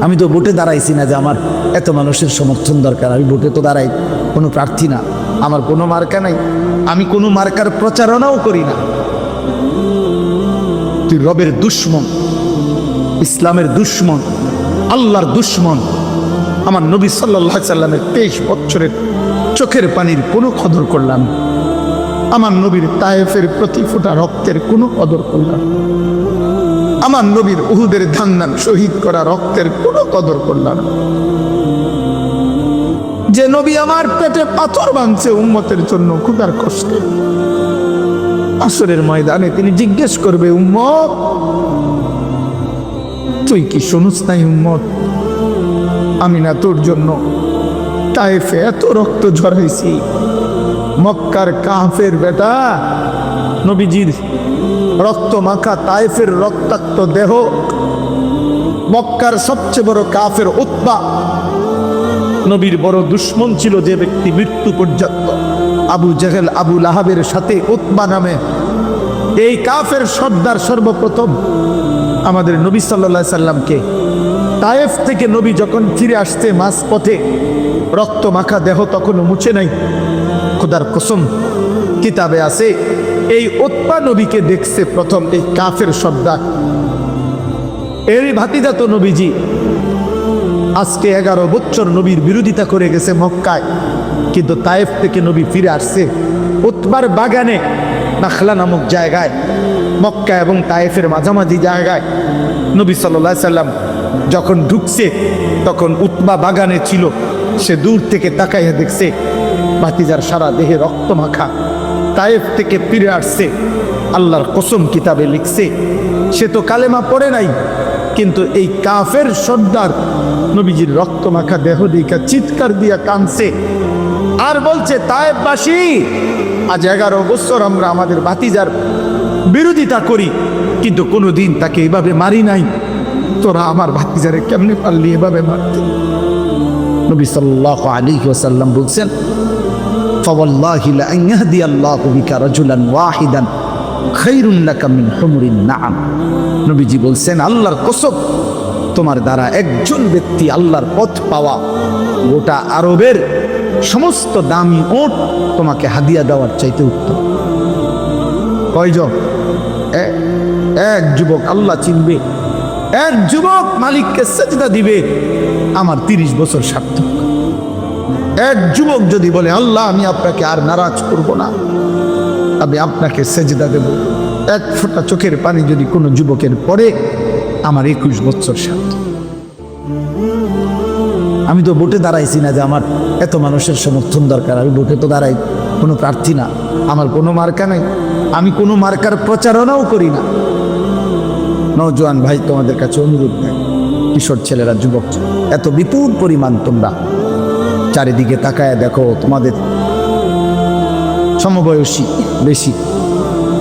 আমি তো ভোটে দাঁড়াইছি না যে আমার এত মানুষের সমর্থন দরকার। আমি ভোটে তো দাঁড়াই কোনো প্রার্থী না, আমার কোনো মার্কা নাই, আমি কোনো মার্কার প্রচারণাও করি না। তুই রবের দুশ্মন, ইসলামের দুশ্মন, আল্লাহর দুশ্মন। আমার নবী সাল্লাল্লাহু আলাইহি সাল্লামের 23 বছরের চোখের পানির কোনো কদর করলাম, আমার নবীর তায়েফের প্রতি ফোঁটা রক্তের কোনো কদর করলাম, আমার নবীর উহুদের ধান্নান শহীদ করা রক্তের কোনো কদর করলাম। যে নবী আমার পেটে পাথর বাঁধছে উম্মতের জন্য ক্ষুধার কষ্টে, আসরের ময়দানে তিনি জিজ্ঞেস করবে, উম্মত তুই কি শুনুস নাই উম্মত, আমি না তোর জন্য তায়েফে এত রক্ত ঝরাইছি। মক্কার কাফের বেটা নবীজির রক্ত মাখা তায়েফের রক্তাক্ত দেহ, মক্কার সবচেয়ে বড় কাফের উতবা, নবীর বড় দুশ্মন ছিল যে ব্যক্তি মৃত্যু পর্যন্ত, আবু জেহেল আবু লাহাবের সাথে উতবা নামে এই কাফের সর্দার সর্বপ্রথম আমাদের নবী সাল্লাল্লাহু আলাইহি সাল্লামকে তায়েফ থেকে নবী যখন ফিরে আসতে মাঝ পথে রক্ত মাখা দেহ তখনও মুছে নাই। খোদার কসম কিতাবে আছে এই উতবা নবীকে দেখছে প্রথম এই কাফের সর্দার। এরই ভাতিজা তো নবীজি আজকে 11 বছর নবীর বিরোধিতা করে গেছে মক্কায়, কিন্তু তায়েফ থেকে নবী ফিরে আসছে উতবার বাগানে নাখলা নামক জায়গায়, মক্কা এবং তায়েফের মাঝামাঝি জায়গায়। নবী সাল্লাল্লাহু আলাইহি সাল্লাম যখন ঢুকছে তখন উতবা বাগানে ছিল। সে দূর থেকে তাকাইয়া দেখছে ভাতিজার সারা দেহে রক্ত মাখা, তায়েফ থেকে ফিরে আসছে। আল্লাহর কসম কিতাবে লিখছে সে তো কালেমা পড়ে নাই, কিন্তু এই কাফের সর্দার নবীজির রক্ত মাখা দেহ দেখা চিৎকার দিয়া কাঁদছে আর বলছে, তায়েফবাসী আজ 11 বছর আমরা আমাদের ভাতিজার বিরোধিতা করি, কিন্তু কোনোদিন তাকে এভাবে মারি নাই, তোরা আমার ভাতিজারে কেমনে পারলি এভাবে মারতে? নবী সাল্লাল্লাহু আলাইহি ওয়াসাল্লাম বলছেন, ফাওয়াল্লাহি লা আন ইয়াহদিয়াল্লাহু বিকা রাজুলান ওয়াহিদান খায়রুন লাকা মিন হুমরিন নাআম। নবীজি বলছেন, আল্লাহর কসম তোমার দ্বারা একজন ব্যক্তি আল্লাহর পথ পাওয়া গোটা আরবের সমস্ত দামি ওট তোমাকে হাদিয়া দেওয়ার চাইতে উত্তম। কয়জন? এক যুবক আল্লাহ চিনবে, এক যুবক মালিককে সেজদা দিবে, আমার 30 বছর সার্থক। এক যুবক যদি বলে, আল্লাহ আমি আপনাকে আর নারাজ করব না, আমি আপনাকে সেজদা দেব, এক ফোঁটা চোখের পানি যদি কোনো যুবকের পড়ে, আমার 21 বছর সার্থক। আমি তো ভোটে দাঁড়াইছি না যে আমার এত মানুষের সমর্থন দরকার। আমি ভোটে তো দাঁড়াই কোনো প্রার্থী না, আমার কোনো মার্কা নাই, আমি কোনো মার্কার প্রচারণাও করি না। নওজোয়ান ভাই তোমাদের কাছে অনুরোধ নেই, কিশোর ছেলেরা, যুবক, এত বিপুল পরিমাণ তোমরা চারিদিকে তাকায় দেখো, তোমাদের সমবয়সী বেশি,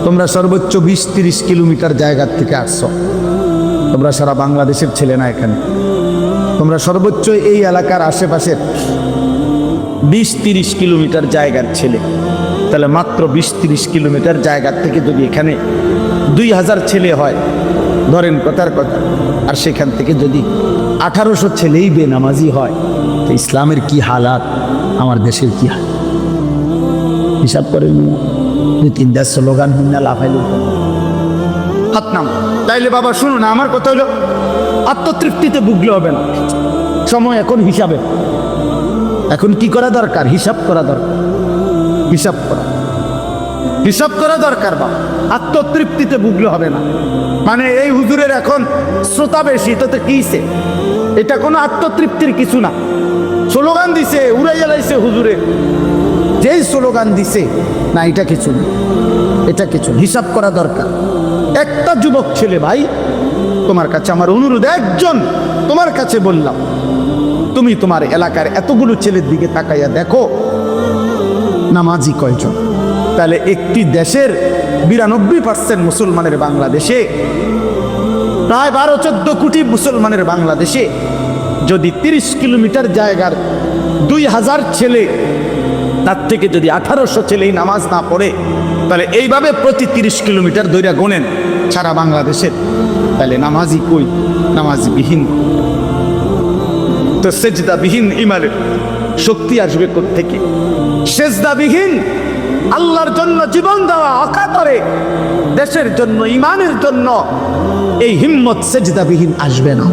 তোমরা সর্বোচ্চ 20-30 কিলোমিটার জায়গার থেকে আসছো। তোমরা সারা বাংলাদেশের ছেলে না, এখানে তোমরা সর্বোচ্চ এই এলাকার আশেপাশের 20-30 কিলোমিটার জায়গার ছেলে। তাহলে মাত্র 20-30 কিলোমিটার জায়গার থেকে যদি এখানে 2000 ছেলে হয়, ধরেন কথার কথা, আর সেখান থেকে যদি 1800 ছেলেই বেনামাজি হয়, তো ইসলামের কি হালাত, আমার দেশের কি হাল? হিসাব করেন। 2-3টা স্লোগান না লাফাইল হাত নাম। তাইলে বাবা শুনুন, আমার কথা হলো আত্মতৃপ্তিতে ভুগলে হবে না, সময় এখন হিসাবে। এখন কি করা দরকার? হিসাব করা দরকার, হিসাব করা দরকার বাবা। আত্মতৃপ্তিতে ভুগলে হবে না। মানে এই হুজুরের এখন শ্রোতা বেশি, তাতে কিছে, এটা কোনো আত্মতৃপ্তির কিছু না। স্লোগান দিছে, উড়াইয়া লাইছে হুজুরে, যেই স্লোগান দিছে না, এটা কিছু না, এটা কিছু। হিসাব করা দরকার। একটা যুবক ছেলে ভাই, তোমার কাছে আমার অনুরোধ, একজন তোমার কাছে বললাম, তুমি তোমার এলাকার এতগুলো ছেলের দিকে তাকাইয়া দেখো নামাজি কয়জন। তাহলে একটি দেশের 92% মুসলমানের বাংলাদেশে, প্রায় 12-14 কোটি মুসলমানের বাংলাদেশে যদি 30 কিলোমিটার জায়গার 2000 ছেলে, তার থেকে যদি 1800 ছেলেই নামাজ না পড়ে, তাহলে এইভাবে প্রতি 30 কিলোমিটার দৈরা গোনেন সারা বাংলাদেশের, তাহলে নামাজি কই? নামাজি বিহীন। তো সেজদাবিহীন ইমানের শক্তি আসবে কোত্থেকে? সেজদাবিহীন আল্লাহর জন্য জীবন দেওয়া অকাতরে দেশের জন্য ইমানের জন্য এই হিম্মত সেজদাবিহীন আসবে না।